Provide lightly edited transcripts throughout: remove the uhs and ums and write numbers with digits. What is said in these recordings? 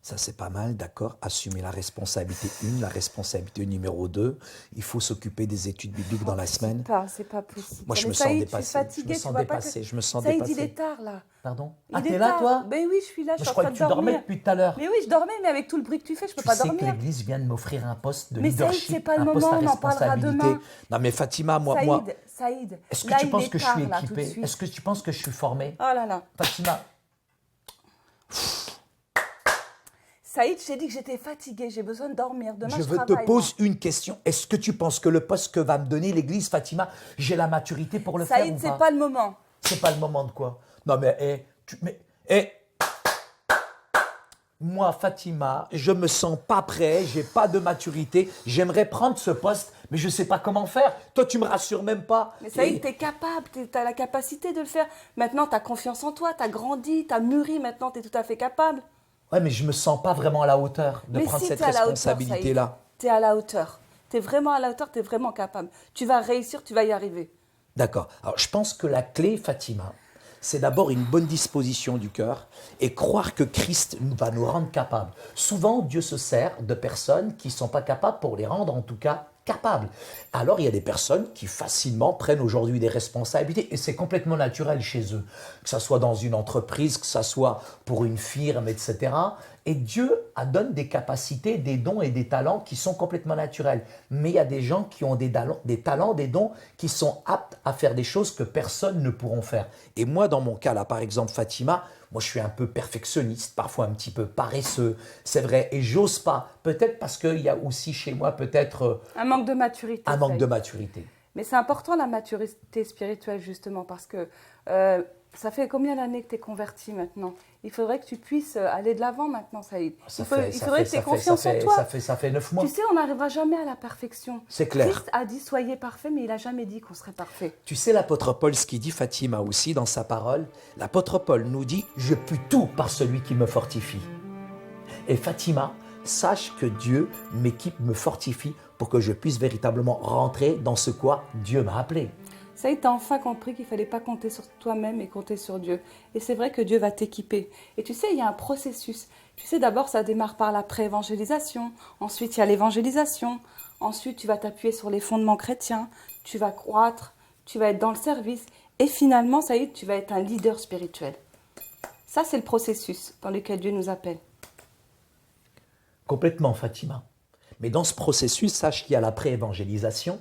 Ça, c'est pas mal, d'accord. Assumer la responsabilité 1, la responsabilité numéro 2. Il faut s'occuper des études bibliques dans la semaine. C'est pas possible. Moi, je Mais me sens Saïd, je suis dépassé. Je me fatiguée, tu sens vois pas que... dépassé. Je me sens Saïd, il dépassé. est tard, là. Pardon? Il Ah, est t'es là, tard. toi? Ben oui, je suis là, je suis Je en train croyais de que tu dormais dormir. depuis tout à l'heure. Mais oui, je dormais, mais avec tout le bruit que tu fais, je peux Tu pas sais que dormir. l'Église vient de m'offrir un poste de Mais Saïd, c'est leadership, pas le un poste moment, à on en parlera responsabilité. demain. Non, mais Fatima, moi, Saïd, est-ce que là, tu il penses est que je suis tard, là, tout de équipé? suite. Est-ce que tu penses que je suis formé? Oh là là. Fatima, Saïd, je t'ai dit que j'étais fatiguée, j'ai besoin de dormir. Demain, je je veux te travaille, poser une question. Est-ce que tu penses que le poste que va me donner l'Église, Fatima, j'ai la maturité pour le faire Saïd, ou c'est pas? pas le moment. C'est pas le moment de quoi? Non, mais, moi, Fatima, je me sens pas prêt, j'ai pas de maturité, j'aimerais prendre ce poste, mais je sais pas comment faire. Toi, tu me rassures même pas. Mais Saïd, t'es capable, t'as la capacité de le faire. Maintenant, t'as confiance en toi, t'as grandi, t'as mûri, maintenant, t'es tout à fait capable. Ouais, mais je me sens pas vraiment à la hauteur de Mais prendre si cette t'es à la hauteur, responsabilité-là. Saïd, t'es à la hauteur. T'es vraiment à la hauteur, t'es vraiment capable. Tu vas réussir, tu vas y arriver. D'accord. Alors, je pense que la clé, Fatima, c'est d'abord une bonne disposition du cœur et croire que Christ va nous rendre capables. Souvent, Dieu se sert de personnes qui ne sont pas capables pour les rendre, en tout cas, capables. Alors, il y a des personnes qui facilement prennent aujourd'hui des responsabilités et c'est complètement naturel chez eux. Que ce soit dans une entreprise, que ce soit pour une firme, etc. Et Dieu donne des capacités, des dons et des talents qui sont complètement naturels. Mais il y a des gens qui ont des talents, des dons qui sont aptes à faire des choses que personne ne pourront faire. Et moi, dans mon cas, là, par exemple, Fatima, moi, je suis un peu perfectionniste, parfois un petit peu paresseux, c'est vrai, et j'ose pas. Peut-être parce qu'il y a aussi chez moi peut-être Un manque de maturité. un manque Saïd. de maturité. Mais c'est important la maturité spirituelle justement parce que ça fait combien d'années que tu es converti maintenant? Il faudrait que tu puisses aller de l'avant maintenant, Saïd. Il faudrait que tu aies confiance en toi. Ça fait 9 mois. Tu sais, on n'arrivera jamais à la perfection. C'est clair. Christ a dit soyez parfaits, mais il n'a jamais dit qu'on serait parfait. Tu sais, l'apôtre Paul, ce qu'il dit, Fatima aussi, dans sa parole, l'apôtre Paul nous dit « Je puis tout par celui qui me fortifie ». Et Fatima, sache que Dieu m'équipe, me fortifie pour que je puisse véritablement rentrer dans ce quoi Dieu m'a appelé. Saïd, tu as enfin compris qu'il ne fallait pas compter sur toi-même et compter sur Dieu. Et c'est vrai que Dieu va t'équiper. Et tu sais, il y a un processus. Tu sais, d'abord, ça démarre par la pré-évangélisation. Ensuite, il y a l'évangélisation. Ensuite, tu vas t'appuyer sur les fondements chrétiens. Tu vas croître. Tu vas être dans le service. Et finalement, Saïd, tu vas être un leader spirituel. Ça, c'est le processus dans lequel Dieu nous appelle. Complètement, Fatima. Mais dans ce processus, sache qu'il y a la pré-évangélisation,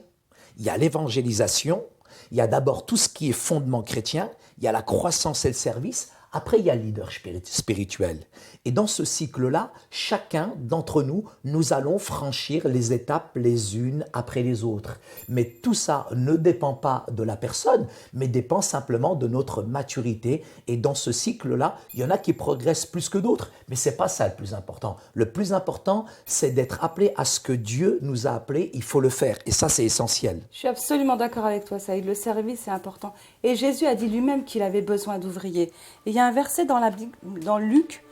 il y a l'évangélisation, il y a d'abord tout ce qui est fondement chrétien, il y a la croissance et le service, après il y a le leader spirituel. Et dans ce cycle-là, chacun d'entre nous, nous allons franchir les étapes les unes après les autres. Mais tout ça ne dépend pas de la personne, mais dépend simplement de notre maturité. Et dans ce cycle-là, il y en a qui progressent plus que d'autres, mais ce n'est pas ça le plus important. Le plus important, c'est d'être appelé à ce que Dieu nous a appelés, il faut le faire. Et ça, c'est essentiel. Je suis absolument d'accord avec toi, Saïd. Le service est important. Et Jésus a dit lui-même qu'il avait besoin d'ouvriers. Et il y a un verset dans Luc,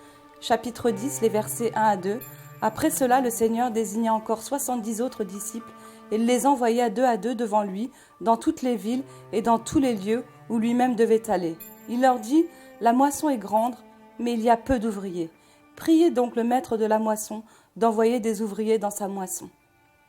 chapitre 10, les versets 1 à 2. Après cela, le Seigneur désigna encore 70 autres disciples et les envoya à deux devant lui, dans toutes les villes et dans tous les lieux où lui-même devait aller. Il leur dit, « La moisson est grande, mais il y a peu d'ouvriers. Priez donc le maître de la moisson d'envoyer des ouvriers dans sa moisson. »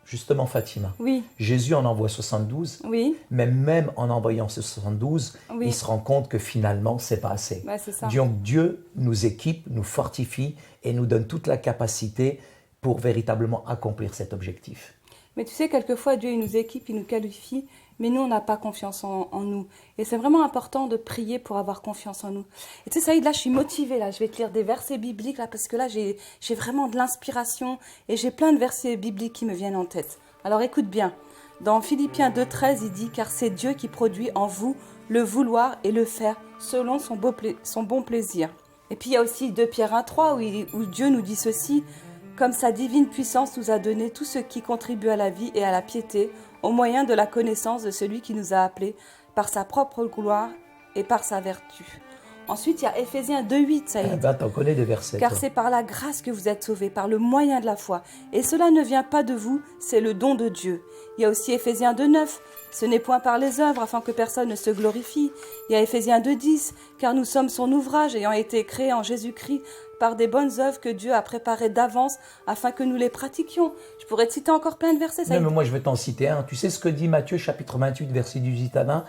Justement, Fatima, Oui, Jésus en envoie 72, oui, mais même en envoyant ces 72, Oui. il se rend compte que finalement, c'est pas assez. ouais, c'est ça. Donc Dieu nous équipe, nous fortifie et nous donne toute la capacité pour véritablement accomplir cet objectif. Mais tu sais, quelquefois, Dieu, il nous équipe, il nous qualifie, mais nous, on n'a pas confiance en nous. Et c'est vraiment important de prier pour avoir confiance en nous. Et tu sais, Saïd, là, je suis motivée, là. Je vais te lire des versets bibliques, là, parce que là, j'ai vraiment de l'inspiration et j'ai plein de versets bibliques qui me viennent en tête. Alors, écoute bien. Dans Philippiens 2,13, il dit « Car c'est Dieu qui produit en vous le vouloir et le faire selon son bon plaisir. » Et puis, il y a aussi 2 Pierre 1,3 où Dieu nous dit ceci « Comme sa divine puissance nous a donné tout ce qui contribue à la vie et à la piété, au moyen de la connaissance de celui qui nous a appelés par sa propre gloire et par sa vertu. » Ensuite, il y a Éphésiens 2:8, Eh Saïd. ben, t'en connais des versets. Car toi. c'est par la grâce que vous êtes sauvés, par le moyen de la foi. Et cela ne vient pas de vous, c'est le don de Dieu. Il y a aussi Éphésiens 2:9. Ce n'est point par les œuvres, afin que personne ne se glorifie. Il y a Éphésiens 2:10. Car nous sommes son ouvrage, ayant été créés en Jésus-Christ, par des bonnes œuvres que Dieu a préparées d'avance, afin que nous les pratiquions. Je pourrais te citer encore plein de versets, ça. Non, mais moi, je vais t'en citer un. Tu sais ce que dit Matthieu, chapitre 28, verset 18 à 20 ?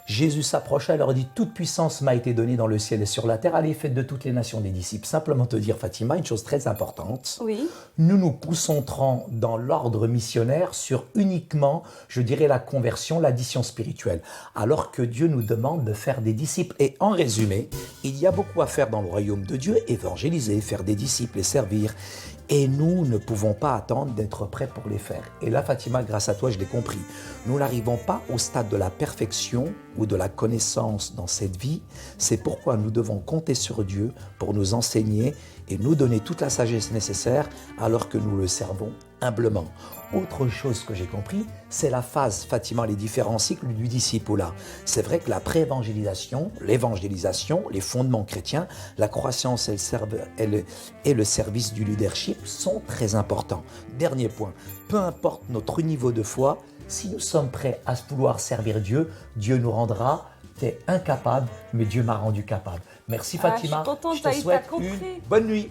Jésus s'approcha et leur dit « Toute puissance m'a été donnée dans le ciel et sur la terre. Allez, faites de toutes les nations des disciples. » Simplement te dire, Fatima, une chose très importante. Oui. Nous nous concentrons dans l'ordre missionnaire sur uniquement, je dirais, la conversion, l'addition spirituelle. Alors que Dieu nous demande de faire des disciples. Et en résumé, il y a beaucoup à faire dans le royaume de Dieu. Évangéliser, faire des disciples et servir. Et nous ne pouvons pas attendre d'être prêts pour les faire. Et là, Fatima, grâce à toi, je l'ai compris. Nous n'arrivons pas au stade de la perfection ou de la connaissance dans cette vie. C'est pourquoi nous devons compter sur Dieu pour nous enseigner et nous donner toute la sagesse nécessaire alors que nous le servons humblement. Autre chose que j'ai compris, c'est la phase, Fatima, les différents cycles du discipulat. C'est vrai que la pré-évangélisation, l'évangélisation, les fondements chrétiens, la croissance et le service du leadership sont très importants. Dernier point, peu importe notre niveau de foi, si nous sommes prêts à vouloir servir Dieu, Dieu nous rendra. T'es incapable, mais Dieu m'a rendu capable. Merci Fatima. Je suis contente, je te Saïd, souhaite t'as compris. une bonne nuit.